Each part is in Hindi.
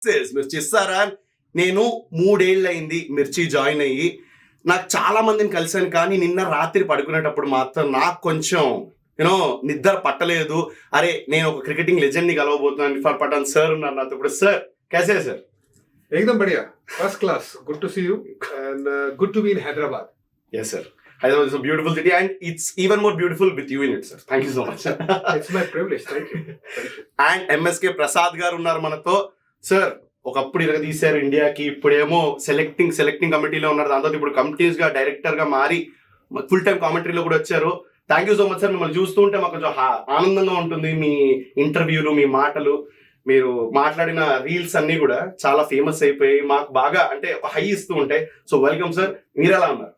మిర్చి సారా నేను 3 ఏళ్ళయింది మిర్చి జాయిన్ అయ్యి. నాకు చాలా మందిని కలిసాను, కానీ నిన్న రాత్రి పడుకునేటప్పుడు మాత్రం నాకు కొంచెం నిద్ర పట్టలేదు. అరే నేను ఒక క్రికెటింగ్ లెజెండ్ ని కలవబోతున్నాను. ఇర్ఫాన్ పఠాన్ సార్ ఉన్నారు నాతో. ఇప్పుడు సార్ कैसे है सर? एकदम बढ़िया, first class. Good to see you and good to be in Hyderabad. Yes sir. Hyderabad is a beautiful city and it's even more beautiful with you in it, sir. Thank you so much. It's my privilege. Thank you. And MSK Prasad గారు ఉన్నారు మనతో. సార్ ఒకప్పుడు ఇరగ తీశారు ఇండియాకి, ఇప్పుడేమో సెలెక్టింగ్ కమిటీలో ఉన్నారు. దాంతో ఇప్పుడు కంటిన్యూస్ గా డైరెక్టర్ గా మారి ఫుల్ టైం కామెంటరీలో కూడా వచ్చారు. Thank you so much sir. మిమ్మల్ని చూస్తూ ఉంటే మాకు కొంచెం ఆనందంగా ఉంటుంది. మీ ఇంటర్వ్యూలు, మీ మాటలు, మీరు మాట్లాడిన రీల్స్ అన్ని కూడా చాలా ఫేమస్ అయిపోయి మాకు బాగా అంటే ఒక హై ఇస్తూ ఉంటాయి. So welcome sir. మీరు ఎలా ఉన్నారు?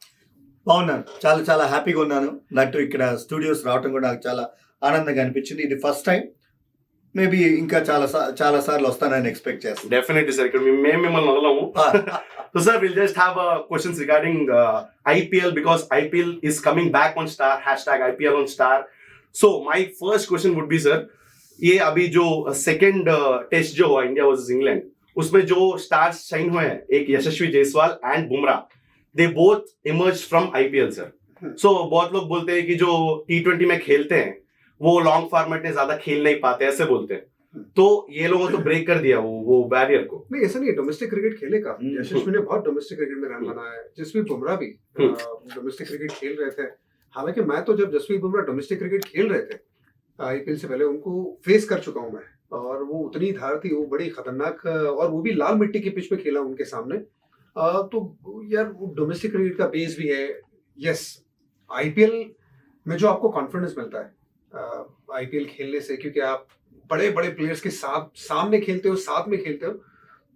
బాగున్నాను, చాలా చాలా హ్యాపీగా ఉన్నాను. నట్టు ఇక్కడ స్టూడియోస్ రావడం కూడా నాకు చాలా ఆనందంగా అనిపించింది. ఇది ఫస్ట్ టైం, మేబీ ఇంకా చాలా సార్లు వస్తానని ఎక్స్పెక్ట్ చేస్తాను. Definitely sir. ఇక్కడ మేము మిమ్మల్ని వదలము. So sir will just have questions regarding IPL because IPL is coming back on Star, #IPL on Star. So my first question would be sir, ये अभी जो सेकंड टेस्ट जो हुआ इंडिया वर्सेस इंग्लैंड, उसमें जो स्टार्स शाइन हुए हैं, एक Yashasvi Jaiswal and Bumrah, they both emerge from IPL sir. So बहुत लोग बोलते हैं कि जो T20 में खेलते हैं वो लॉन्ग फॉर्मेट में ज्यादा खेल नहीं पाते, ऐसे बोलते हैं. तो ये लोगों तो ब्रेक कर दिया वो बैरियर को. नहीं, ऐसा नहीं. डोमेस्टिक क्रिकेट खेले काफी. यशस्वी ने बहुत डोमेस्टिक क्रिकेट में रन बनाया है. जसप्रीत बुमराह भी डोमेस्टिक क्रिकेट खेल रहे थे. हालांकि मैं तो जब जसप्रीत बुमराह डोमेस्टिक क्रिकेट खेल रहे थे IPL से पहले, उनको फेस कर चुका हूं मैं. और वो उतनी धार थी, वो बड़ी खतरनाक, और वो भी लाल मिट्टी की पिच पे खेला उनके सामने. तो यार वो डोमेस्टिक क्रिकेट का बेस भी है. यस, IPL में जो आपको कॉन्फिडेंस मिलता है IPL खेलने से, क्योंकि आप बड़े बड़े प्लेयर्स के साथ सामने खेलते हो, साथ में खेलते हो,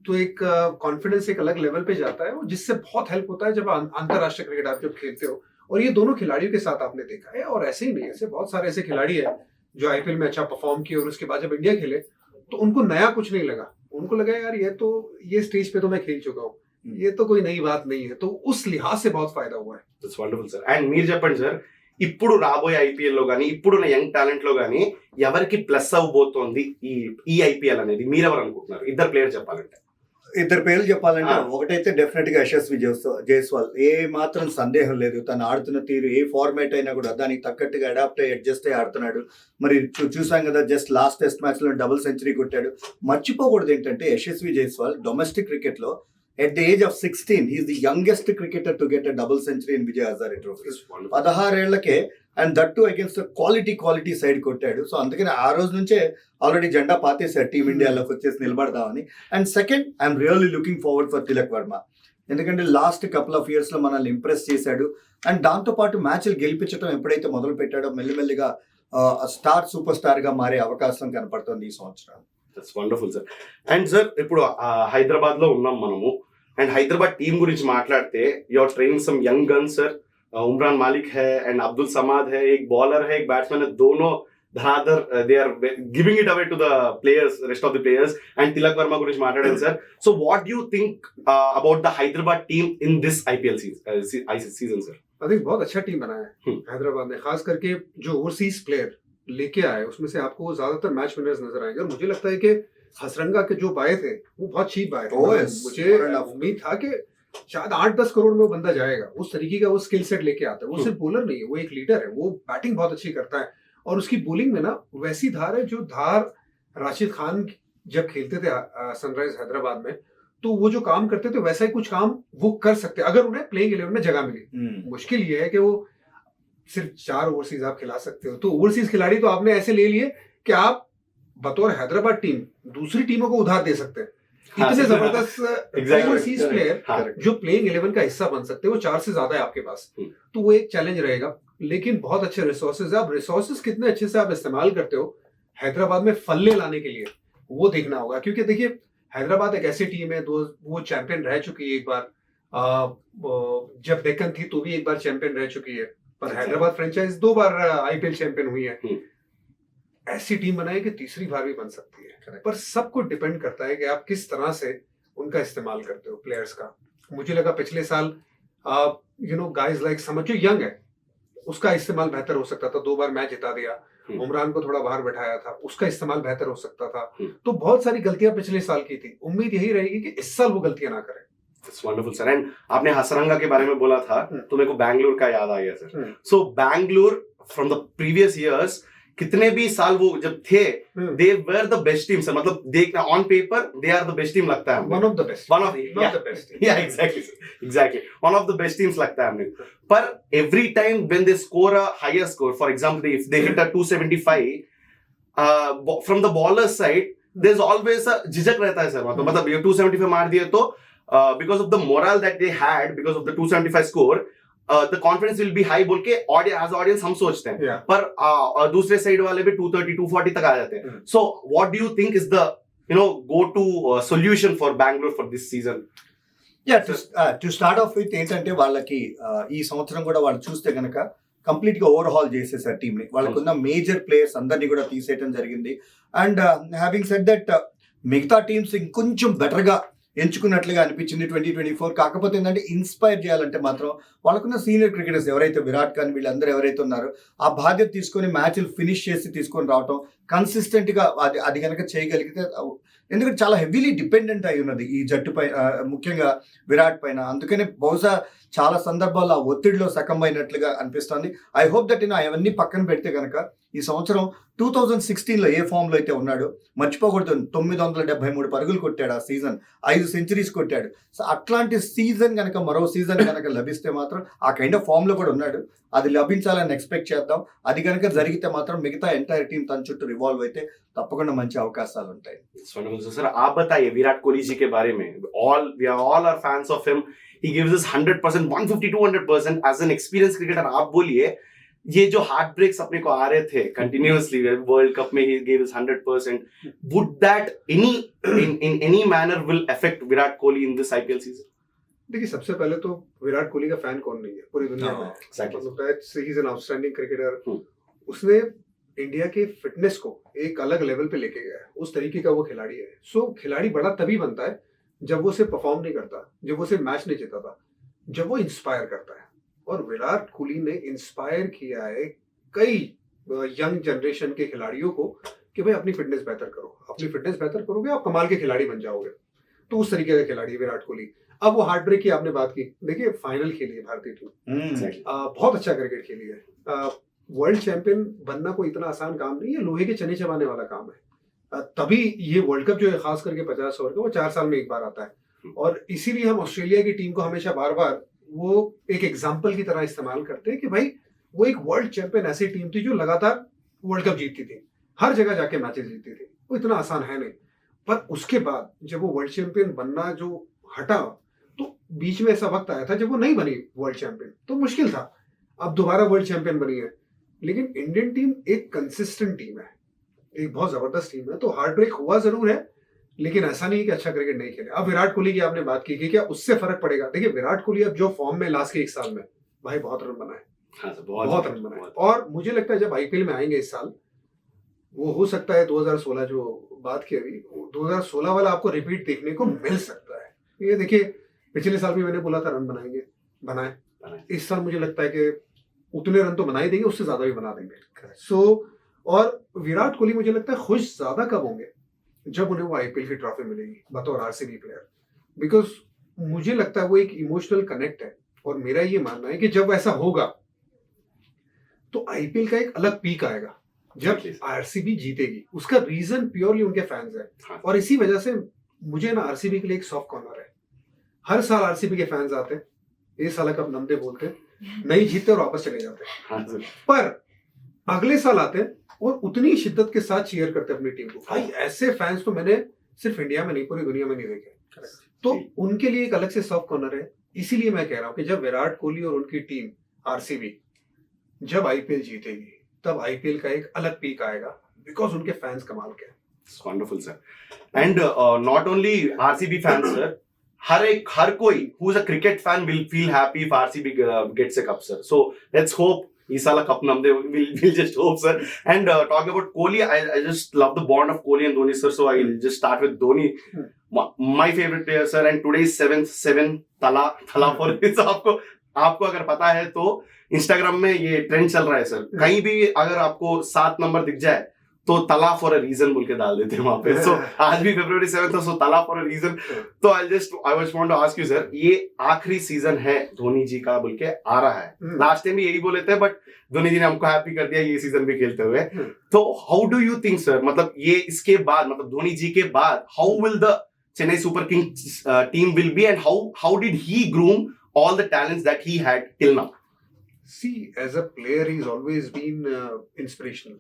तो एक कॉन्फिडेंस एक अलग लेवल पे जाता है, जिससे बहुत हेल्प होता है जब अंतरराष्ट्रीय क्रिकेट आप जब खेलते हो. और ये दोनों खिलाड़ियों के साथ आपने देखा है. और ऐसे ही नहीं, ऐसे बहुत सारे ऐसे खिलाड़ी है जो IPL में अच्छा परफॉर्म किए और उसके बाद जब इंडिया खेले तो उनको नया कुछ नहीं लगा. उनको लगा यार ये स्टेज पे तो मैं खेल चुका हूँ, ये तो कोई नई बात नहीं है. तो उस लिहाज से बहुत फायदा हुआ है. That's wonderful sir. అండ్ మీరు చెప్పండి సార్, ఇప్పుడు రాబోయే IPL లో కానీ, ఇప్పుడున్న యంగ్ టాలెంట్ లో కానీ ఎవరికి ప్లస్ అవ్వబోతోంది ఈ IPL అనేది? మీరెవరు అనుకుంటున్నారు? ఇద్దరు ప్లేయర్ చెప్పాలంటే. ఇద్దరు పేర్లు చెప్పాలంటే, ఒకటైతే డెఫినెట్ గా యశస్వి జైస్వాల్. ఏ మాత్రం సందేహం లేదు, తను ఆడుతున్న తీరు ఏ ఫార్మాట్ అయినా కూడా దానికి తగ్గట్టుగా అడాప్ట్ అయ్యి అడ్జస్ట్ అయ్యి ఆడుతున్నాడు. మరి చూసాం కదా, జస్ట్ లాస్ట్ టెస్ట్ మ్యాచ్ లో డబుల్ సెంచరీ కొట్టాడు. మర్చిపోకూడదు ఏంటంటే, యశస్వి జైస్వాల్ డొమెస్టిక్ క్రికెట్ లో at the age of 16 he is the youngest cricketer to get a double century in Vijay Hazare Trophy. 16 ఏళ్లకే, and that too against quality side కొట్టాడు. సో అందుకని ఆ రోజు నుంచే ఆల్రెడీ జెండా పాతేశారు టీమ్ ఇండియాలోకి వచ్చేసి నిలబడదామని. And second, I'm really looking forward for Tilak Varma. ఎందుకంటే లాస్ట్ కపుల్ ఆఫ్ ఇయర్స్ లో మనల్ని ఇంప్రెస్ చేశాడు. అండ్ దాంతో పాటు మ్యాచ్లు గెలిపించడం ఎప్పుడైతే మొదలు పెట్టాడో, మెల్లిమెల్లిగా సూపర్ స్టార్ గా మారే అవకాశం కనపడుతుంది ఈ సంవత్సరం. That's wonderful sir. And sir, ఇప్పుడు హైదరాబాద్ లో ఉన్నాం మనము. అండ్ హైదరాబాద్ టీం గురించి మాట్లాడితే, your training some young guns sir. Umran मालिक है एंड अब्दुल समाद है, एक बॉलर है, एक बैट्समैन है. दोनों धड़ाधड़ they are giving it away to the players, rest of the players. And Tilak Varma गुరించి మాట్లాడారు sir. So what do you think about the Hyderabad team in this IPL season sir? I think बहुत अच्छा टीम बनाया है हैदराबाद ने. खास करके जो ओवरसीज प्लेयर लेके आए, उसमें से आपको ज्यादातर मैच विनर्स नजर आएंगे. और मुझे लगता है कि हसरंगा के जो बाय थे वो बहुत चीप बाय थे. मुझे उम्मीद था कि शायद 8-10 करोड़ में वो बंदा जाएगा. उस तरीके का वो स्किल सेट लेके आता है. वो सिर्फ बॉलर नहीं है, वो एक लीडर है. वो बैटिंग बहुत अच्छी करता है, और उसकी बॉलिंग में ना वैसी धार है जो धार राशिद खान जब खेलते थे सनराइज हैदराबाद में, तो वो जो काम करते थे वैसा ही कुछ काम वो कर सकते अगर उन्हें प्लेइंग 11 में जगह मिली. मुश्किल ये है कि वो सिर्फ 4 ओवरसीज आप खिला सकते हो. तो ओवरसीज खिलाड़ी तो आपने ऐसे ले लिए कि आप बतौर हैदराबाद टीम दूसरी टीमों को उधार दे सकते हैं. इतने जबरदस्त ओवरसीज प्लेयर जो प्लेइंग 11 का हिस्सा बन सकते हैं, वो 4 से ज्यादा है आपके पास. तो वो एक चैलेंज रहेगा. लेकिन बहुत अच्छे रिसोर्सेज है. अब रिसोर्सेज कितने अच्छे से आप इस्तेमाल करते हो हैदराबाद में फल्ले लाने के लिए, वो देखना होगा. क्योंकि देखिए, हैदराबाद एक ऐसी टीम है, वो चैंपियन रह चुकी है एक बार. जब डेक्कन थी तो भी एक बार चैंपियन रह चुकी है. पर हैदराबाद फ्रेंचाइज 2 बार IPL चैंपियन हुई है. ऐसी टीम बनाए कि तीसरी बार भी बन सकती है. पर सबको डिपेंड करता है कि आप किस तरह से उनका इस्तेमाल करते हो प्लेयर्स का. मुझे लगा पिछले साल गाइज लाइक समझो यंग है, उसका इस्तेमाल बेहतर हो सकता था. 2 बार मैच जिता दिया. उमरान को थोड़ा बाहर बैठाया था, उसका इस्तेमाल बेहतर हो सकता था। हम्म। तो बहुत सारी गलतियां पिछले साल की थी, उम्मीद यही रहेगी कि इस साल वो गलतियां ना करें। It's wonderful, sir. And आपने हसरंगा के बारे में बोला था तो मेरे को बैंगलोर का याद आ गया sir. So Bangalore from the previous years कितने भी साल वो जब थे they were the best team sir. मतलब देखना on paper they are the best team लगता है हमें. One of the best. One of the Not yeah, the best team. yeah exactly sir. Exactly one of the best teams लगता है हमें. पर every time when they score a higher score, for example if they hit a 275 from the bowler side there's always a झिझक रहता है सर. मतलब ये 275 मार दिए तो because of the morale that they had because of the 275 score the confidence will be high बोल के as audience हम सोचते हैं. Yeah. पर दूसरे साइड वाले भी 230 240 तक आ जाते हैं. So what do you think is the go to solution for Bangalore for this season? To start of with ఏంటంటే వాళ్ళకి ఈ సంవత్సరం కూడా వాళ్ళు చూస్తే కనుక కంప్లీట్ గా ఓవర్ హాల్ చేసేసారు టీమ్ ని. వాళ్ళకున్న మేజర్ ప్లేయర్స్ అందరినీ కూడా తీసేయడం జరిగింది. అండ్ హ్యావింగ్ సెడ్ దట్ మిగతా టీమ్స్ ఇంకొంచెం బెటర్ గా ఎంచుకున్నట్లుగా అనిపించింది 2024. కాకపోతే ఏంటంటే ఇన్స్పైర్ చేయాలంటే మాత్రం వాళ్ళకున్న సీనియర్ క్రికెటర్స్ ఎవరైతే విరాట్ కానీ వీళ్ళందరూ ఎవరైతే ఉన్నారో ఆ బాధ్యత తీసుకొని మ్యాచ్లు ఫినిష్ చేసి తీసుకొని రావటం కన్సిస్టెంట్ గా అది కనుక చేయగలిగితే, ఎందుకంటే చాలా హెవీలీ డిపెండెంట్ అయి ఉన్నది ఈ జట్టు పై, ముఖ్యంగా విరాట్ పైన. అందుకనే బహుశా చాలా సందర్భాల్లో ఆ ఒత్తిడిలో సకంబైనట్లుగా అనిపిస్తుంది. ఐ హోప్ దట్ అవన్నీ పక్కన పెడితే కనుక ఈ సంవత్సరం 2016లో ఏ ఫామ్ లో అయితే ఉన్నాడో మర్చిపోకూడదు. 973 పరుగులు కొట్టాడు ఆ సీజన్, 5 సెంచరీస్ కొట్టాడు. సో అట్లాంటి సీజన్ కనుక మరో సీజన్ కనుక లభిస్తే మాత్రం ఆ కైండ్ ఆఫ్ ఫామ్ లో కూడా ఉన్నాడు, అది లభించాలని ఎక్స్పెక్ట్ చేద్దాం. అది కనుక జరిగితే మాత్రం మిగతా ఎంటైర్ టీం తన చుట్టూ రివాల్వ్ అయితే తప్పకుండా మంచి అవకాశాలు ఉంటాయి. सर आप बताइए विराट कोहली जी के बारे में. We all are fans of him. He gives us 100%, 150-200% as an experienced cricketer. आप बोलिए ये जो हार्ट ब्रेक्स अपने को आ रहे थे कंटिन्यूअसली वर्ल्ड कप में, he gave us 100%. Would that in any manner will affect Virat Kohli in this IPL season? देखिए सबसे पहले तो विराट कोहली का फैन कौन नहीं है पूरी दुनिया में. He is an outstanding cricketer. उसने इंडिया के फिटनेस को एक अलग लेवल पे लेके गया है, उस तरीके का वो खिलाड़ी है. सो खिलाड़ी बड़ा तभी बनता है जब वो सिर्फ परफॉर्म नहीं करता, जब वो सिर्फ मैच नहीं जीता, जब वो इंस्पायर करता है. और विराट कोहली ने इंस्पायर किया है कई यंग जनरेशन के खिलाड़ियों को कि भाई अपनी फिटनेस बेहतर करो, अपनी फिटनेस बेहतर करोगे आप कमाल के खिलाड़ी बन जाओगे. तो उस तरीके का खिलाड़ी है विराट कोहली. अब वो हार्ट ब्रेक की आपने बात की, देखिए फाइनल खेली है भारतीय टीम, बहुत अच्छा क्रिकेट खेली है. वर्ल्ड चैंपियन बनना कोई इतना आसान काम नहीं है, लोहे के चने चबाने वाला काम है. तभी ये वर्ल्ड कप जो है खास करके 50 ओवर का वो 4 साल में एक बार आता है. और इसीलिए हम ऑस्ट्रेलिया की टीम को हमेशा बार बार वो एक एग्जाम्पल की तरह इस्तेमाल करते हैं कि भाई वो एक वर्ल्ड चैंपियन ऐसी टीम थी जो लगातार वर्ल्ड कप जीतती थी, हर जगह जाके मैचेस जीतती थी. वो इतना आसान है नहीं. पर उसके बाद जब वो वर्ल्ड चैंपियन बनना जो हटा तो बीच में ऐसा वक्त आया था जब वो नहीं बनी वर्ल्ड चैंपियन, तो मुश्किल था. अब दोबारा वर्ल्ड चैंपियन बनी है. लेकिन इंडियन टीम एक कंसिस्टेंट टीम है, एक बहुत जबरदस्त टीम है. तो हार्ट ब्रेक हुआ जरूर है, लेकिन ऐसा नहीं है कि अच्छा क्रिकेट नहीं खेले. अब विराट कोहली की आपने बात की कि क्या उससे फर्क पड़ेगा. देखिए विराट कोहली अब जो फॉर्म में लास्ट के 1 साल में भाई बहुत रन बनाए, बहुत रन बनाए. और मुझे लगता है जब आईपीएल में आएंगे इस साल, वो हो सकता है 2016 जो बात की अभी 2016 वाला आपको रिपीट देखने को मिल सकता है. ये देखिए पिछले साल भी मैंने बोला था रन बनाएंगे, बनाए. इस साल मुझे लगता है कि उतने रन तो बना ही देंगे, उससे ज्यादा भी बना देंगे. सो और विराट कोहली मुझे लगता है खुश ज्यादा कब होंगे जब उन्हें वो आईपीएल की ट्रॉफी मिलेगी बतौर आरसीबी प्लेयर. बिकॉज मुझे लगता है वो एक इमोशनल कनेक्ट है. और मेरा ये मानना है कि जब ऐसा होगा तो आईपीएल का एक अलग पीक आएगा जब आरसीबी जीतेगी. उसका रीजन प्योरली उनके फैंस है. और इसी वजह से मुझे ना आरसीबी के लिए एक सॉफ्ट कॉर्नर है. हर साल आरसीबी के फैंस आते हैं, ये साल कब नमदे बोलते हैं, नहीं जीतते और वापस चले जाते हैं. पर अगले साल आते हैं और उतनी शिद्दत के साथ चीयर करते हैं अपनी टीम को. भाई ऐसे फैंस तो मैंने सिर्फ इंडिया में नहीं पूरी दुनिया में नहीं देखे. तो उनके लिए एक अलग से सॉफ्ट कॉर्नर है. इसीलिए मैं कह रहा हूं कि जब विराट कोहली और उनकी टीम आरसीबी जब आईपीएल जीतेगी तब आईपीएल का एक अलग पीक आएगा, बिकॉज उनके फैंस कमाल के. Wonderful sir. And not only RCB fans sir, हर कोई who is a cricket fan will feel happy if RCB gets a cup sir. So let's hope Isala Cup namde we'll just hope sir. And talking about Kohli, I just love the bond of Kohli and Dhoni sir, so I'll just start with Dhoni. My favorite player sir, and today's 7 tala for this. आपको आपको अगर पता है तो इंस्टाग्राम में ये ट्रेंड चल रहा है सर, कहीं भी अगर आपको 7 नंबर दिख जाए तो तला फॉर अ रीजन बोल के डाल देते हैं वहां पे। सो आज भी February 7 था, सो तला फॉर अ रीजन। तो I was want to ask you sir, ये आखिरी सीजन है धोनी जी का बोल के आ रहा है, लास्ट टाइम भी यही बोले थे, बट धोनी जी ने हमको हैप्पी कर दिया ये सीजन भी खेलते हुए। तो how do you think sir, मतलब ये इसके बाद, मतलब धोनी जी के बाद how will the Chennai super Kings team will be, and how did he groom all the talents that he had till now? See, as a player, he's always been inspirational.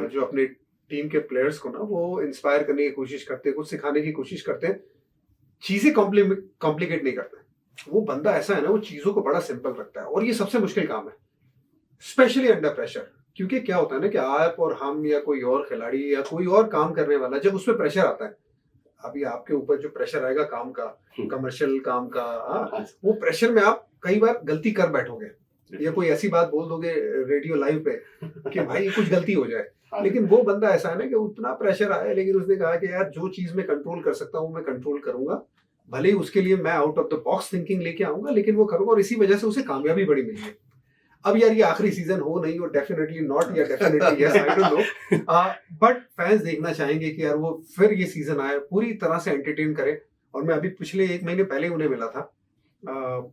जो अपने टीम के प्लेयर्स को ना वो इंस्पायर करने की कोशिश करते हैं, कुछ सिखाने की कोशिश करते हैं, चीजें कॉम्प्लिकेट नहीं करते। वो बंदा ऐसा है ना, वो चीजों को बड़ा सिंपल रखता है, और ये सबसे मुश्किल काम है, स्पेशली अंडर प्रेशर। क्योंकि क्या होता है ना कि आप और हम या कोई और खिलाड़ी या कोई और काम करने वाला, जब उसमें प्रेशर आता है, अभी आपके ऊपर जो प्रेशर आएगा काम का, कमर्शियल काम का, वो प्रेशर में आप कई बार गलती कर बैठोगे, या कोई ऐसी बात बोल दोगे रेडियो लाइव पे कि भाई कुछ गलती हो जाए। लेकिन वो बंदा ऐसा है ना कि उतना प्रेशर आया, लेकिन उसने कहा कि यार जो चीज मैं कंट्रोल कर सकता हूँ मैं कंट्रोल करूंगा, भले ही उसके लिए मैं out of the box thinking लेके आऊंगा, लेकिन वो करूंगा, और इसी वजह से उसे कामयाबी बड़ी मिली है। अब यार ये आखिरी सीजन हो नहीं हो, डेफिनेटली नॉट या definitely yes, I don't know, but fans देखना चाहेंगे कि यार वो फिर ये सीजन आए, पूरी तरह से एंटरटेन करे। और मैं अभी पिछले 1 महीने पहले उन्हें मिला था,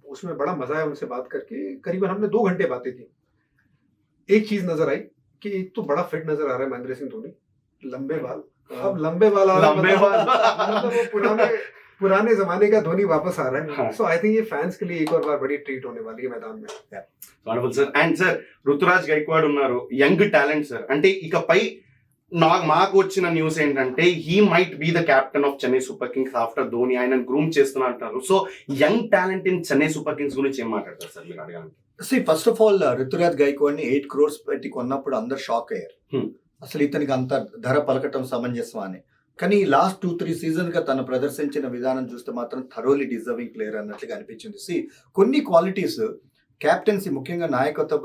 उसमें बड़ा मजा आया उनसे बात करके, करीबन हमने 2 घंटे बातें की। एक चीज नजर आई कि एक तो बड़ा फिट नजर आ रहा है महेंद्र सिंह धोनी, लंबे बाल, अब लंबे बाल आ रहे हैं, मतलब वो पुराने जमाने का धोनी वापस आ रहा है। सो आई थिंक ये फैंस के लिए एक और बार बड़ी ट्रीट होने वाली है मैदान में। Wonderful sir. And sir Ruturaj Gaikwad ఉన్నారు, యంగ్ టాలెంట్ సార్. అంటే ఇకపై మాకు వచ్చిన న్యూస్ ఏంటంటే he might be the captain of Chennai Super Kings after Dhoni, ఆయన గ్రూమ్ చేస్తున్నా అంటారు. So young talent in Chennai Super Kings గురించి ఏం మాట్లాడతారు సార్ మీరు అడగాలి? First of all Ruturaj Gaikwad ని 8 crores పెట్టి కొన్నప్పుడు అందరు షాక్ అయ్యారు, అసలు ఇతనికి అంత ధర పలకటం సమంజసం అని. కానీ లాస్ట్ 2-3 సీజన్ గా తను ప్రదర్శించిన విధానం చూస్తే మాత్రం థరోలీ డిజర్వింగ్ ప్లేయర్ అన్నట్లుగా అనిపించింది. కొన్ని క్వాలిటీస్, క్యాప్టెన్సీ ముఖ్యంగా నాయకత్వ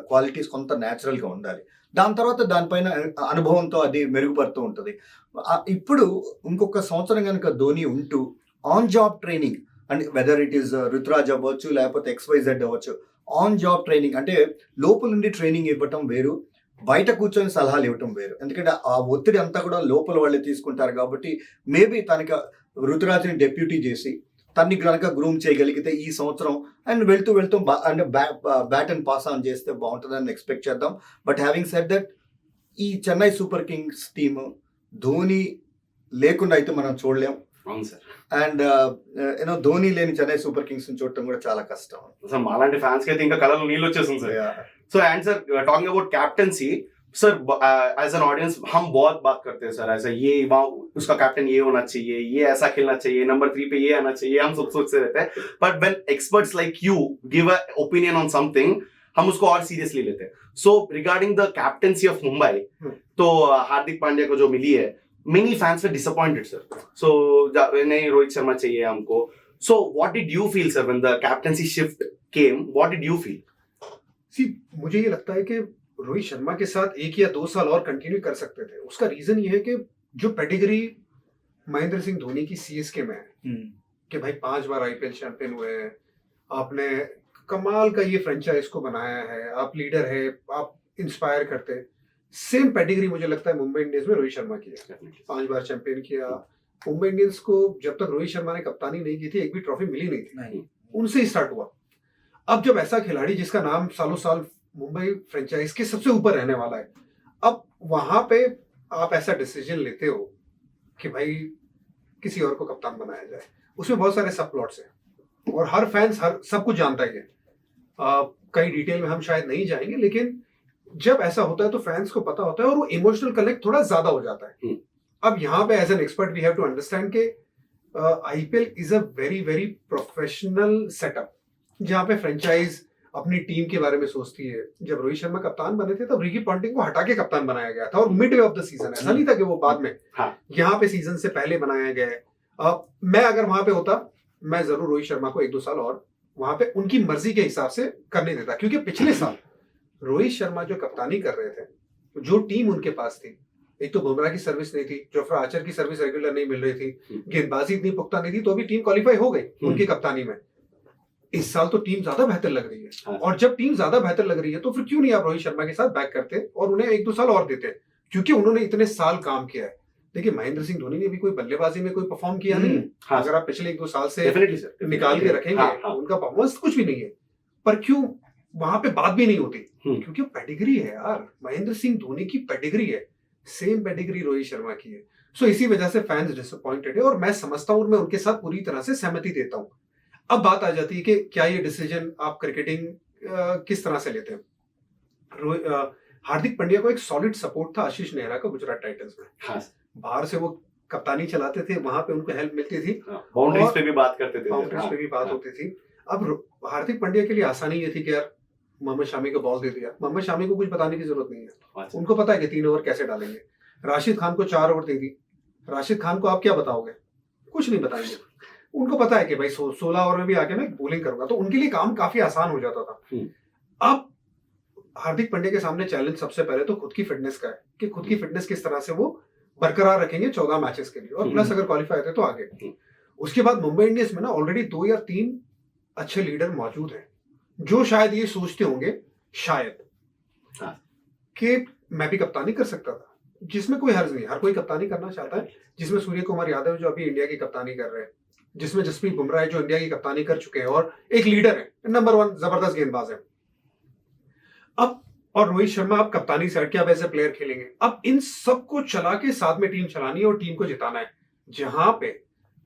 క్వాలిటీస్ కొంత న్యాచురల్ గా ఉండాలి, దాని తర్వాత దానిపైన అనుభవంతో అది మెరుగుపడుతూ ఉంటుంది. ఇప్పుడు ఇంకొక సంవత్సరం కనుక ధోని ఉంటూ on job training, and whether it is Ruturaj అవ్వచ్చు లేకపోతే XYZ అవ్వచ్చు, ఆన్ జాబ్ ట్రైనింగ్ అంటే లోపల నుండి ట్రైనింగ్ ఇవ్వటం వేరు, బయట కూర్చొని సలహాలు ఇవ్వటం వేరు. ఎందుకంటే ఆ ఒత్తిడి అంతా కూడా లోపల వాళ్ళే తీసుకుంటారు కాబట్టి మేబీ తనకి రుతురాజ్ని డెప్యూటీ చేసి తన్ని కనుక గ్రూమ్ చేయగలిగితే ఈ సంవత్సరం అండ్ వెళ్తూ అంటే బ్యాట్ అండ్ పాస్ ఆన్ చేస్తే బాగుంటుందని ఎక్స్పెక్ట్ చేద్దాం. బట్ హ్యావింగ్ సెడ్ దట్, ఈ Chennai Super Kings team Dhoni లేకుండా అయితే మనం చూడలేం. అవును సార్. అండ్ యూనో ధోని లేని చెన్నై సూపర్ కింగ్స్ చూడటం కూడా చాలా కష్టం. సార్ మాలాంటి ఫ్యాన్స్ కి అయితే ఇంకా కళలో నీళ్ళు వచ్చేసింది sir. So and sir talking about captaincy, sir as an audience हम बहुत बात करते हैं सर, ऐसा ये उसका कैप्टन ये होना चाहिए, ये ऐसा खेलना चाहिए, नंबर 3 पे ये आना चाहिए, हम सब सोचते रहते हैं. But when experts like you give a opinion on something, हम उसको और सीरियसली लेते हैं. So regarding the captaincy of Mumbai, तो हार्दिक पांड्या को जो मिली है, many fans were disappointed sir. So नहीं, रोहित शर्मा चाहिए हमको. So what did you feel sir when the captaincy shift came? What did you feel? See, मुझे ये लगता है कि रोहित शर्मा के साथ 1 या 2 साल और कंटिन्यू कर सकते थे. उसका रीजन ये है कि जो पेडिग्री महेंद्र सिंह धोनी की CSK में है, कि भाई 5 बार IPL चैंपियन हुए हैं, आपने कमाल का ये फ्रेंचाइज को बनाया है, आप लीडर है, आप इंस्पायर करते हैं. सेम पेडिग्री मुझे लगता है मुंबई इंडियंस में रोहित शर्मा की है. 5 बार चैंपियन किया. मुंबई इंडियंस को जब तक रोहित शर्मा ने कप्तानी नहीं की थी, एक भी ट्रॉफी मिली नहीं थी, उनसे ही स्टार्ट हुआ. अब जब ऐसा खिलाड़ी जिसका नाम सालों साल मुंबई फ्रेंचाइज के सबसे ऊपर रहने वाला है, अब वहां पे आप ऐसा डिसीजन लेते हो कि भाई किसी और को कप्तान बनाया जाए, उसमें बहुत सारे सब प्लॉट्स हैं और हर फैंस सब कुछ जानता ही है. कई डिटेल में हम शायद नहीं जाएंगे, लेकिन जब ऐसा होता है तो फैंस को पता होता है और वो इमोशनल कनेक्ट थोड़ा ज्यादा हो जाता है. अब यहाँ पे as an expert we have to understand के IPL is a very very professional setup, जहाँ पे फ्रेंचाइज अपनी टीम के बारे में सोचती है. जब रोहित शर्मा कप्तान बने थे तब रिकी पॉन्टिंग को हटा के कप्तान बनाया गया था, और mid way of the season, ऐसा नहीं था कि वो बाद में. यहाँ पे सीजन से पहले बनाया गया है. मैं अगर वहां पे होता, मैं जरूर रोहित शर्मा को 1-2 साल और वहां पे उनकी मर्जी के हिसाब से करने देता, क्योंकि पिछले साल रोहित शर्मा जो कप्तानी कर रहे थे, जो टीम उनके पास थी, एक तो बुमराह की सर्विस नहीं थी, जोफ्रा आर्चर की सर्विस रेगुलर नहीं मिल रही थी, गेंदबाजी इतनी पुख्ता नहीं थी, तो भी टीम क्वालिफाई हो गई उनकी कप्तानी में. इस साल तो टीम ज्यादा बेहतर लग रही है, हाँ। और जब टीम ज्यादा बेहतर लग रही है तो फिर क्यों नहीं आप रोहित शर्मा के साथ बैक करते और उन्हें 1-2 साल और देते, क्योंकि उन्होंने इतने साल काम किया है। देखिए महेंद्र सिंह धोनी ने भी कोई बल्लेबाजी में कोई परफॉर्म किया नहीं है। हाँ, अगर आप पिछले 1-2 साल से डेफिनेटली सर, निकाल के रखेंगे हाँ। उनका परफॉर्मेंस कुछ भी नहीं है, पर क्यों वहां पे बात भी नहीं होती? हम्म। क्योंकि पेडिग्री है यार, महेंद्र सिंह धोनी की पेडिग्री है, सेम पेडिग्री रोहित शर्मा की है। सो इसी वजह से फैंस डिसअपॉइंटेड है, और मैं समझता हूं और मैं उनके साथ पूरी तरह से सहमति देता हूं। अब बात आ जाती है कि क्या ये डिसीजन आप क्रिकेटिंग किस तरह से लेते हैं। हार्दिक पांड्या को एक सॉलिड सपोर्ट था आशीष नेहरा का गुजरात टाइटंस में। हाँ, बाहर से वो कप्तानी चलाते थे, वहां पे उनको हेल्प मिलती थी, बाउंड्रीज पे भी बात करते थे, बाउंड्रीज पे भी बात होती थी। अब हार्दिक पांड्या के लिए आसानी ये थी कि यार मोहम्मद शामी को बॉल दे दिया, मोहम्मद शामी को कुछ बताने की जरूरत नहीं है, अच्छा। उनको पता है कि 3 ओवर कैसे डालेंगे। राशिद खान को 4 ओवर दे दी, राशिद खान को आप क्या बताओगे? कुछ नहीं बताएंगे, उनको पता है कि भाई 16 ओवर में भी आके मैं बॉलिंग करूंगा, तो उनके लिए काम काफी आसान हो जाता था। अब हार्दिक पांड्या के सामने चैलेंज सबसे पहले तो खुद की फिटनेस का है कि खुद की फिटनेस किस तरह से वो बरकरार रखेंगे 14 मैचेस के लिए, और प्लस अगर क्वालिफाई होते तो आगे। उसके बाद मुंबई इंडियंस में ना ऑलरेडी 2 या 3 अच्छे लीडर मौजूद हैं, जो शायद ये सोचते होंगे शायद कि मैं भी कप्तानी कर सकता था, जिसमें कोई हर्ज नहीं, हर कोई कप्तानी करना चाहता है। जिसमें सूर्य कुमार यादव जो अभी इंडिया की कप्तानी कर रहे हैं, जिसमें जसप्रीत बुमराह जो इंडिया की कप्तानी कर चुके हैं और एक लीडर है, नंबर 1 जबरदस्त गेंदबाज है। अब और रोहित शर्मा अब कप्तानी से हटके अब एज ए प्लेयर खेलेंगे। अब इन सबको चला के साथ में टीम चलानी है और टीम को जिताना है, जहां पे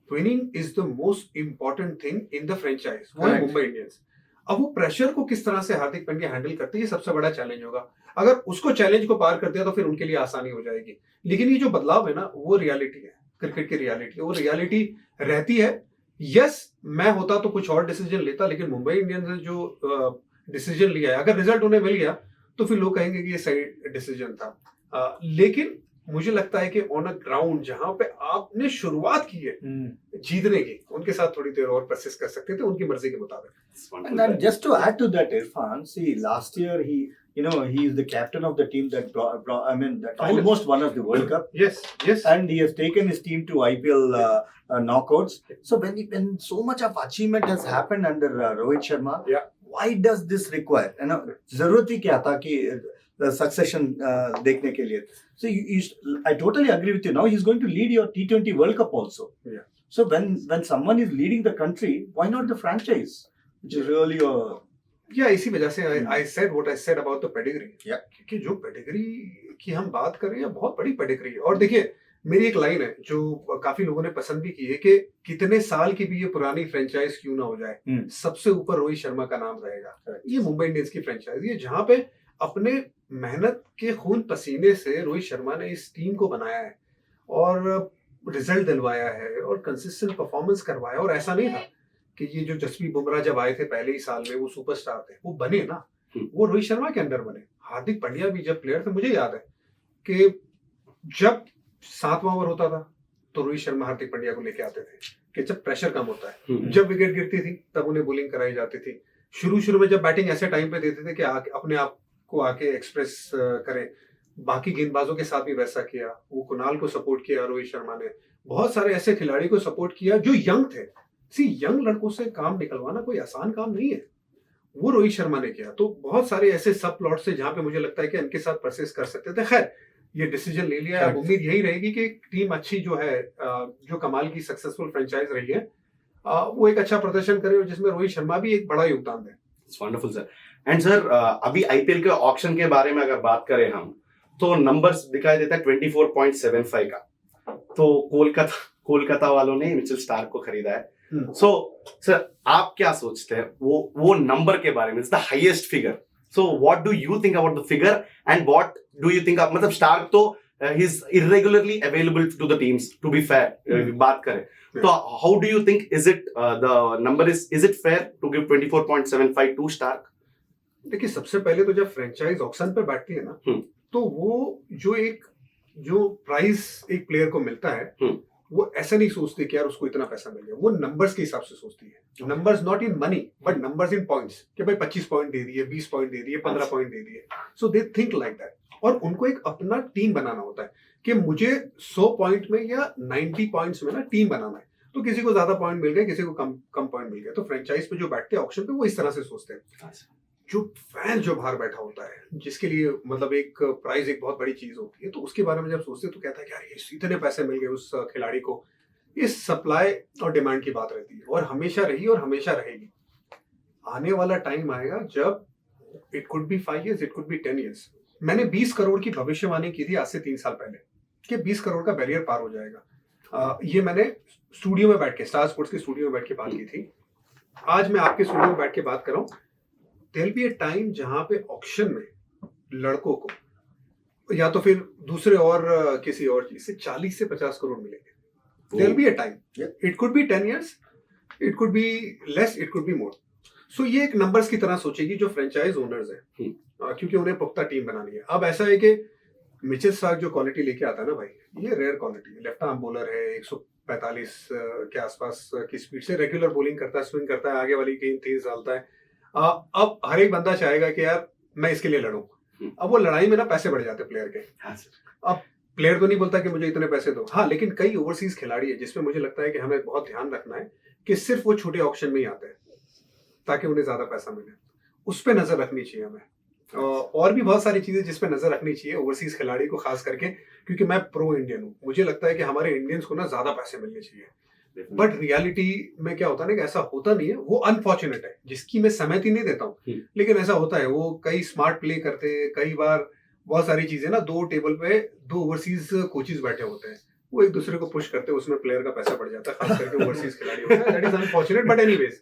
winning is the most important thing in the franchise, वो है मुंबई इंडियंस। अब वो प्रेशर को किस तरह से हार्दिक पांड्या हैंडल करते हैं, ये सबसे बड़ा चैलेंज होगा। अगर उसको चैलेंज को पार कर दिया तो फिर उनके लिए आसानी हो जाएगी। लेकिन ये जो बदलाव है ना, वो रियलिटी है, क्रिकेट की रियलिटी, वो रियलिटी रहती है। यस, मैं होता तो कुछ और डिसीजन लेता, लेकिन मुंबई इंडियंस ने जो डिसीजन लिया है, अगर रिजल्ट उन्हें मिल गया तो फिर लोग कहेंगे कि ये सही डिसीजन था। लेकिन मुझे लगता है कि ऑन अ ग्राउंड जहां पे आपने शुरुआत की है जीतने की, उनके साथ थोड़ी देर और प्रोसेस कर सकते थे उनकी मर्जी के मुताबिक। And then just to add to that, Irfan, see, last year he is the captain of the team that that almost won us the World Cup. Yes. And he has taken his team to IPL knockouts. So when so much of achievement has happened under Rohit Sharma, why does this require? जरूरत ही क्या था कि succession देखने के लिए? So I totally agree with you. Now he's going to lead your T20 World Cup also. Yeah. So when someone is leading the country, why not the franchise? Which is really इसी वजह से I said what I said about the pedigree. क्योंकि जो पेडिग्री की हम बात कर रहे हैं बहुत बड़ी पेडिग्री है। और देखिए मेरी एक लाइन है जो काफी लोगों ने पसंद भी की है कि कितने साल की भी ये पुरानी फ्रेंचाइज क्यों ना हो जाए, सबसे ऊपर रोहित शर्मा का नाम रहेगा। ये मुंबई इंडियंस की फ्रेंचाइज है जहां पे अपने मेहनत के खून पसीने से रोहित शर्मा ने इस टीम को बनाया है और रिजल्ट दिलवाया है और कंसिस्टेंट परफॉर्मेंस करवाया। और ऐसा नहीं था कि ये जो जसप्रीत बुमराह जब आए थे पहले ही साल में वो सुपरस्टार थे, वो बने ना, वो रोहित शर्मा के अंडर बने। हार्दिक पांड्या भी जब प्लेयर थे, मुझे याद है कि जब 7वां ओवर होता था तो रोहित शर्मा हार्दिक पांड्या को लेके आते थे कि जब प्रेशर कम होता है, जब विकेट गिरती थी तब उन्हें बॉलिंग कराई जाती थी। शुरू में जब बैटिंग ऐसे टाइम पे देते थे कि अपने आप को आके एक्सप्रेस करें, बाकी गेंदबाजों के साथ भी वैसा किया। वो कुणाल को सपोर्ट किया रोहित शर्मा ने, बहुत सारे ऐसे खिलाड़ी को सपोर्ट किया जो यंग थे। यंग लड़कों से काम निकलवाना कोई आसान काम नहीं है, वो रोहित शर्मा ने किया। तो बहुत सारे ऐसे सब प्लॉट से जहां पे मुझे लगता है कि इनके साथ परचेस कर सकते थे। खैर ये डिसीजन ले लिया है, अब उम्मीद यही रहेगी कि टीम अच्छी जो है, जो कमाल की सक्सेसफुल फ्रेंचाइज रही है, वो एक अच्छा प्रदर्शन करे और जिसमें रोहित शर्मा भी एक बड़ा योगदान दे। It's wonderful sir. And sir अभी आईपीएल के ऑक्शन के बारे में अगर बात करें हम, तो नंबर्स दिखाई देता है 24.75 का, तो कोलकाता वालों ने मिचेल स्टार्क को खरीदा है। सो सर आप क्या सोचते हैं वो नंबर के बारे में? It's the highest figure, so what do you think about the figure and what do you think? मतलब स्टार्क तो he is irregularly available to the teams, to be fair बात करें तो how do you think is it the number is it fair to give 24.75 to Starc? देखिए सबसे पहले तो जब फ्रेंचाइज ऑक्शन पे बैठती है ना, तो वो जो प्राइस एक प्लेयर को मिलता है वो ऐसा नहीं सोचते कि यार उसको इतना पैसा मिल गया, वो नंबर्स के हिसाब से सोचती है। Numbers not in money but numbers in points, कि भाई 25 पॉइंट दे दिए, 20 पॉइंट दे दिए, 15 पॉइंट दे दिए। सो दे थिंक लाइक दैट। और उनको एक अपना टीम बनाना होता है कि मुझे 100 पॉइंट में या 90 पॉइंट्स में ना टीम बनाना है। तो किसी को ज्यादा पॉइंट मिल गए, किसी को कम कम पॉइंट मिल गए। तो फ्रेंचाइज पे जो बैठते हैं ऑक्शन पे वो इस तरह से सोचते हैं। हाँ सर। जो फैन जो बाहर बैठा होता है, जिसके लिए मतलब एक प्राइस एक बहुत बड़ी चीज होती है, तो उसके बारे में जब सोचते हैं तो कहता है कि यार ये इतने पैसे मिल गए उस खिलाड़ी को। ये सप्लाई और डिमांड की बात रहती है, और हमेशा रही और हमेशा रहेगी। आने वाला टाइम आएगा जब it could B 5 years, it could be 10 years। मैंने 20 करोड़ की भविष्यवाणी की थी आज से 3 साल पहले कि 20 करोड़ का बैरियर पार हो जाएगा। ये मैंने स्टूडियो में बैठ के, स्टार स्पोर्ट्स के स्टूडियो में बैठ के बात की थी। आज मैं आपके स्टूडियो में बैठ के बात कर रहा हूँ। देयर बी ए टाइम जहां पे ऑक्शन में लड़कों को या तो फिर दूसरे और किसी और चीज से 40 से 50 करोड़ मिलेंगे। There be a time, it could be 10 years, it could be less, it could be more. So ये एक नंबर्स की तरह सोचेगी जो फ्रेंचाइज ओनर्स हैं, क्योंकि उन्हें पुख्ता टीम बनानी है। अब ऐसा है कि मिचेल स्टार्क जो क्वालिटी लेके आता है ना भाई, ये रेयर क्वालिटी है। लेफ्ट आर्म बॉलर है, 145 के आसपास की स्पीड से रेगुलर बॉलिंग करता है, स्विंग करता है, आगे वाली गेंद तेज डालता है। अब हर एक बंदा चाहेगा कि यार मैं इसके लिए लड़ूं। अब वो लड़ाई में ना पैसे बढ़ जाते प्लेयर के। अब प्लेयर तो नहीं बोलता कि मुझे इतने पैसे दो, हाँ, लेकिन कई ओवरसीज खिलाड़ी है जिसमें मुझे लगता है कि हमें बहुत ध्यान रखना है कि सिर्फ वो छोटे ऑक्शन में ही आते हैं ताकि उन्हें ज्यादा पैसा मिले। उस पर नजर रखनी चाहिए हमें। और भी बहुत सारी चीजें जिस पे नजर रखनी चाहिए ओवरसीज खिलाड़ी को खास करके, क्योंकि मैं प्रो इंडियन हूँ। मुझे लगता है कि हमारे इंडियंस को ना ज्यादा पैसे मिलने चाहिए, बट रियलिटी में क्या होता है ना कि ऐसा होता नहीं है। वो अनफॉर्चुनेट है, जिसकी मैं सहमति नहीं देता हूँ, लेकिन ऐसा होता है। वो कई स्मार्ट प्ले करते हैं, कई बार बहुत सारी चीजें ना, 2 टेबल पे 2 ओवरसीज कोचेस बैठे होते हैं, वो एक दूसरे को पुश करते हैं, उसमें प्लेयर का पैसा बढ़ जाता है, खास करके ओवरसीज खिलाड़ी होता है। That is unfortunate, but anyways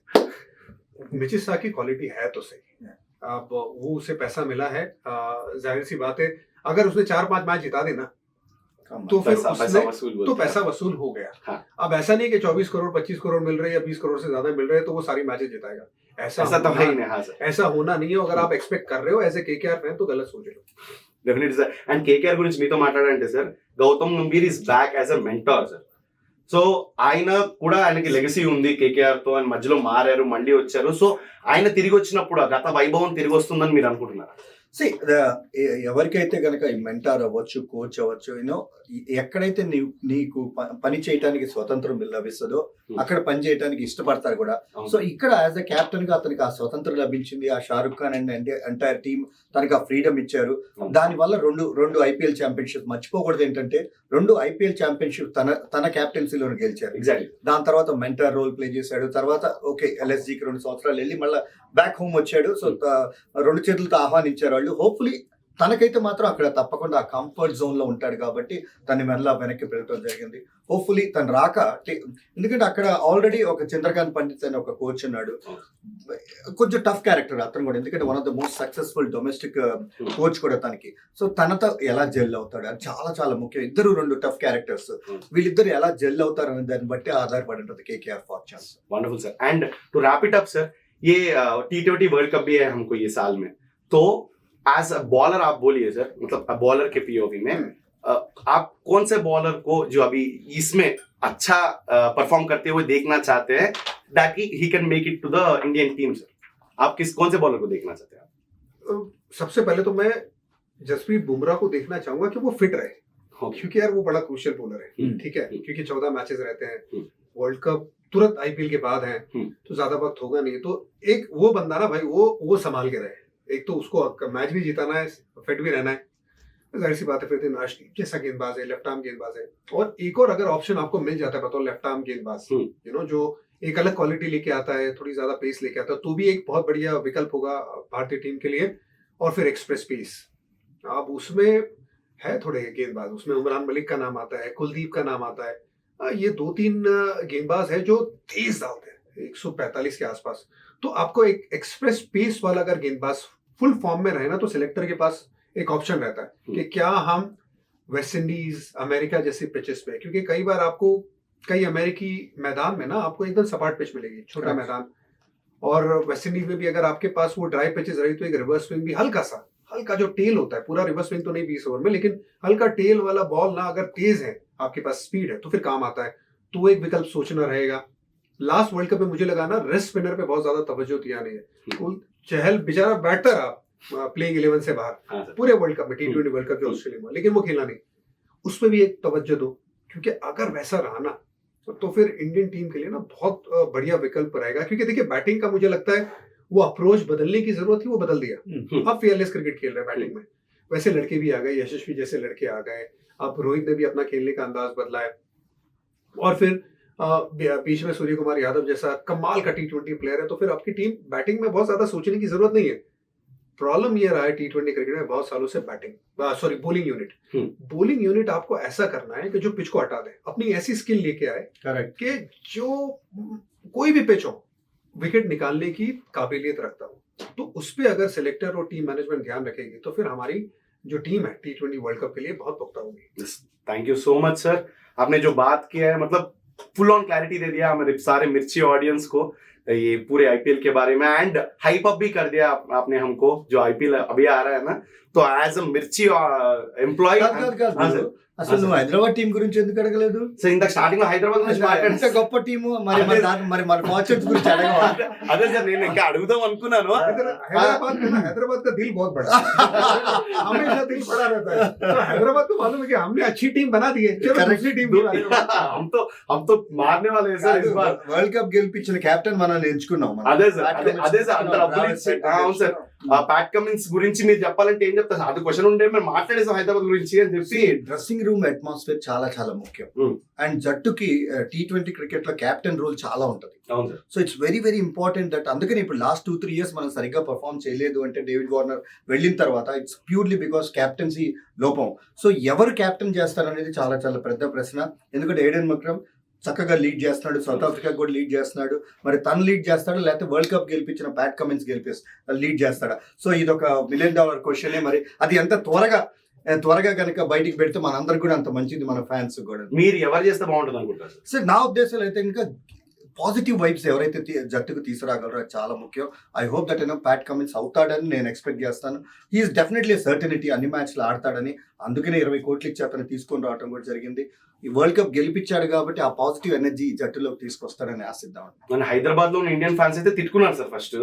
Mitchell Starc की क्वालिटी है तो सही। अब वो उसे पैसा मिला है, जाहिर सी बात है अगर उसने 4-5 मैच जिता देना तो फिर पैसा वसूल हो गया। हाँ। अब ऐसा नहीं कि 24 करोड़ 25 करोड़ मिल रहे हैं या 20 करोड़ से ज्यादा मिल रहे हैं तो वो सारी मैचेस जिताएगा। ऐसा तो है ही नहीं। हाँ सर, ऐसा होना नहीं है। अगर आप एक्सपेक्ट कर रहे हो एज ए केकेआर फैन तो गलत सोच रहे हो। Definitely sir. అండ్ కేకేఆర్ గురించి మీతో మాట్లాడాలంటే sir, Gautam Gambhir is back as a mentor sir. So ఆయన కూడా, ఆయనకి లెగసీ ఉంది కేకేఆర్ తో. ఆయన మధ్యలో మారారు, మళ్ళీ వచ్చారు. సో ఆయన తిరిగి వచ్చినప్పుడు ఆ గత వైభవం తిరిగి వస్తుందని మీరు అనుకుంటున్నారా? సి ఎవరికైతే కనుక ఈ మెంటార్ అవ్వచ్చు, కోచ్ అవ్వచ్చు, యూనో ఎక్కడైతే నీకు పని చేయడానికి స్వతంత్రం లభిస్తుందో అక్కడ పని చేయడానికి ఇష్టపడతారు కూడా. సో ఇక్కడ యాజ్ అ కెప్టెన్ గా అతనికి ఆ స్వతంత్రం లభించింది. ఆ Shahrukh Khan and entire team తనకి ఆ ఫ్రీడమ్ ఇచ్చారు. దాని వల్ల రెండు ఐపీఎల్ ఛాంపియన్షిప్, మర్చిపోకూడదు ఏంటంటే 2 ఐపీఎల్ ఛాంపియన్షిప్ తన కెప్టెన్సీలో గెలిచారు. ఎగ్జాక్ట్లీ. దాని తర్వాత మెంటర్ రోల్ ప్లే చేశాడు. తర్వాత ఓకే ఎల్ఎస్జీకి 2 సంవత్సరాలు వెళ్ళి మళ్ళీ బ్యాక్ హోమ్ వచ్చాడు. సో 2 చేతులతో ఆహ్వానించారు వాళ్ళు. హోప్ఫుల్లీ తనకైతే మాత్రం అక్కడ తప్పకుండా ఆ కంఫర్ట్ జోన్ లో ఉంటాడు కాబట్టి తను మళ్ళీ వెనక్కి పెరగడం జరిగింది. హోప్ఫుల్లీ తను రాక, ఎందుకంటే అక్కడ ఆల్రెడీ ఒక చంద్రకాంత్ పండిత్ అనే ఒక కోచ్ ఉన్నాడు. కొంచెం టఫ్ క్యారెక్టర్ అతను కూడా, ఎందుకంటే one of the most successful domestic coach కూడా తనకి. సో తనతో ఎలా జెల్ అవుతాడు అది చాలా చాలా ముఖ్యం. ఇద్దరు 2 టఫ్ క్యారెక్టర్స్, వీళ్ళిద్దరు ఎలా జెల్ అవుతారు అనే దాన్ని బట్టి ఆధారపడి ఉంటుంది KKR fortunes. Wonderful sir. And to wrap it up sir, ये T20 वर्ल्ड कप भी है हमको ये साल में, तो एज अ बॉलर आप बोलिए सर, मतलब बॉलर के पीओवी में आप कौन से बॉलर को जो अभी इसमें अच्छा परफॉर्म करते हुए देखना चाहते हैं, that he can make it to the Indian team sir? आप कौन से बॉलर को देखना चाहते हैं? सबसे पहले तो मैं जसप्रीत बुमराह को देखना चाहूंगा कि वो फिट रहे, क्योंकि यार वो बड़ा क्रूशियल बॉलर है, ठीक है, क्योंकि 14 मैचेस रहते हैं, वर्ल्ड कप तुरंत आईपीएल के बाद है, तो ज्यादा वक्त होगा नहीं। तो एक वो बंदा ना भाई, वो संभाल के रहे। एक तो उसको मैच भी जिताना है, फिट भी रहना है, जाहिर सी बात है। फिर दिन जैसा गेंदबाज है, लेफ्ट आर्म गेंदबाज है, और एक और अगर ऑप्शन आपको मिल जाता है, बताओ, लेफ्ट आर्म गेंदबाज, यू नो, जो एक अलग क्वालिटी लेके आता है, थोड़ी ज्यादा पेस लेके आता है, तो भी एक बहुत बढ़िया विकल्प होगा भारतीय टीम के लिए। और फिर एक्सप्रेस पेस, अब उसमें है थोड़े गेंदबाज, उसमें उमरान मलिक का नाम आता है, कुलदीप का नाम आता है। ये 2-3 गेंदबाज है जो तेज डालते हैं 145 के आसपास। तो आपको एक एक्सप्रेस पेस वाला अगर गेंदबाज फुल फॉर्म में रहे ना, तो सिलेक्टर के पास एक ऑप्शन रहता है कि क्या हम वेस्ट इंडीज, अमेरिका जैसे पिचेस पे, क्योंकि कई बार आपको कई अमेरिकी मैदान में ना आपको एकदम सपाट पिच मिलेगी, छोटा मैदान, और वेस्ट इंडीज में भी अगर आपके पास वो ड्राई पिचेस रही तो एक रिवर्स स्विंग भी हल्का जो टेल होता है, पूरा रिवर्स स्विंग तो नहीं 20 ओवर में, लेकिन हल्का टेल वाला बॉल ना अगर तेज है, आपके पास स्पीड है, तो फिर काम आता है। तो एक विकल्प सोचना रहेगा। लास्ट वर्ल्ड कप में मुझे लगा ना रेस्ट स्पिनर पे बहुत ज्यादा तवज्जो दिया नहीं है। चहल बेचारा बैठता रहा प्लेइंग 11 से बाहर पूरे वर्ल्ड कप में, T20 वर्ल्ड कप जो ऑस्ट्रेलिया में, लेकिन वो खेला नहीं। उसमें भी एक तवज्जो दो, क्योंकि अगर वैसा रहा ना तो फिर इंडियन टीम के लिए ना बहुत बढ़िया विकल्प रहेगा, क्योंकि देखिए बैटिंग का मुझे लगता है वो अप्रोच बदलने की जरूरत थी, वो बदल दिया। अब fearless क्रिकेट खेल रहे हैं बैटिंग में, वैसे लड़के भी आ गए, यशस्वी जैसे लड़के आ गए, अब रोहित ने भी अपना खेलने का अंदाज बदला है, और फिर बीच में सूर्य कुमार यादव जैसा कमाल का T20 प्लेयर है, तो फिर आपकी टीम बैटिंग में बहुत ज्यादा सोचने की जरूरत नहीं है। प्रॉब्लम ये रहा है T20 क्रिकेट में बहुत सालों से बोलिंग यूनिट आपको ऐसा करना है कि जो पिच को हटा दे, अपनी ऐसी स्किल लेके आए करेक्ट कि जो कोई भी पिच हो विकेट निकालने की काबिलियत रखता हो। तो उस पे अगर सिलेक्टर और टीम मैनेजमेंट ध्यान रखेगी तो फिर हमारी जो टीम है T20 वर्ल्ड कप के लिए बहुत पुख्ता होगी। Thank you so much sir, आपने जो बात किया है मतलब फुल ऑन क्लैरिटी दे दिया हमारे सारे मिर्ची ऑडियंस को ये पूरे आईपीएल के बारे में, एंड हाइप अप भी कर दिया आपने हमको जो आईपीएल अभी आ रहा है ना, तो एज अ मिर्ची एम्प्लॉय అసలు నువ్వు హైదరాబాద్ టీం గురించి ఎందుకు అడగలేదు? సో ఇంత స్టార్టింగ్ లో హైదరాబాద్ గురించి ఎంత మాట్లాడారు. గొప్ప టీము, మరి మన ఫార్చ్యూన్స్ గురించి అడగవా? అదే సార్ నేను ఇంకా అడుగుదాం అనుకున్నాను. हैदराबाद का दिल बहुत बड़ा है, हमेशा दिल बड़ा रहता है। तो हैदराबाद को मालूम है कि हमने अच्छी टीम बना दी है, चलो दूसरी टीम हम तो मारने वाले हैं सर इस बार. వరల్డ్ కప్ గెలిపించిన కెప్టెన్ మనల్ని ఎంచుకున్నాం మనం. అదే సార్ అంత డబ్బులు ఇచ్చి అవును సార్ ప్యాట్ కమిన్స్ గురించి మీరు చెప్పాలంటే ఏం చెప్తారు సార్? అది క్వశ్చన్ ఉంటే మేము మాట్లాడేసాం హైదరాబాద్ గురించి అని చెప్పి. డ్రెస్సింగ్ రూమ్ అట్మాస్ఫియర్ చాలా చాలా ముఖ్యం, అండ్ జట్టుకి T20 క్రికెట్ లో కెప్టెన్ రోల్ చాలా ఉంటది. అవును sir. So it's very very important that. అందుకని ఇప్పుడు లాస్ట్ 2-3 ఇయర్స్ మనం సరిగ్గా పర్ఫార్మ్ చేయలేదు అంటే డేవిడ్ వార్నర్ వెళ్ళిన తర్వాత ఇట్స్ ప్యూర్లీ బికాస్ క్యాప్టెన్సీ లోపం. సో ఎవరు క్యాప్టెన్ చేస్తారనేది చాలా చాలా పెద్ద ప్రశ్న. ఎందుకంటే ఏడెన్ మక్రమ్ చక్కగా లీడ్ చేస్తున్నాడు, సౌత్ ఆఫ్రికా కూడా లీడ్ చేస్తున్నాడు, మరి తను లీడ్ చేస్తాడు లేకపోతే వరల్డ్ కప్ గెలిపించిన ప్యాట్ కమిన్స్ లీడ్ చేస్తాడా? సో ఇది ఒక $1 మిలియన్ క్వశ్చనే. మరి అది ఎంత త్వరగా కనుక బయటికి పెడితే మనందరికి కూడా అంత మంచిది, మన ఫ్యాన్స్ కూడా. మీరు ఎవరు చేస్తే బాగుంటుంది అనుకుంటారు సో నా ఉద్దేశాలు అయితే ఇంకా పాజిటివ్ వైబ్స్ ఎవరైతే జట్టుకు తీసుకురాగలరో అది చాలా ముఖ్యం. I hope that Pat Cummins అవుతాడని నేను ఎక్స్పెక్ట్ చేస్తాను. హీఈస్ డెఫినెట్లీ సర్టనిటీ, అన్ని మ్యాచ్లు ఆడతాడని. అందుకనే 20 కోట్లు ఇచ్చి అతను తీసుకొని రావడం కూడా జరిగింది. ఈ వరల్డ్ కప్ గెలిపించాడు కాబట్టి ఆ పాజిటివ్ ఎనర్జీ జట్టులోకి తీసుకొస్తాడని ఆశిద్దాం. మన హైదరాబాద్ లో ఇండియన్ ఫ్యాన్స్ అయితే తిట్టుకున్నారు సార్ ఫస్ట్,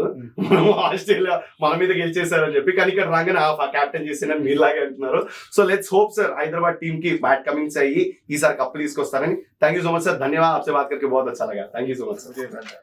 మనం ఆస్ట్రేలియా మన మీద గెలిచేసారని చెప్పి. కానీ ఇక్కడ రాగానే క్యాప్టెన్ చేసిన మీలాగే అంటున్నారు. So let's hope sir Hyderabad team की बैट कमिंग्स है ये सार कप తీసుకొస్తారని. Thank you so much sir, धन्यवाद. आपसे बात करके बहुत अच्छा लगा. Thank you so much sir.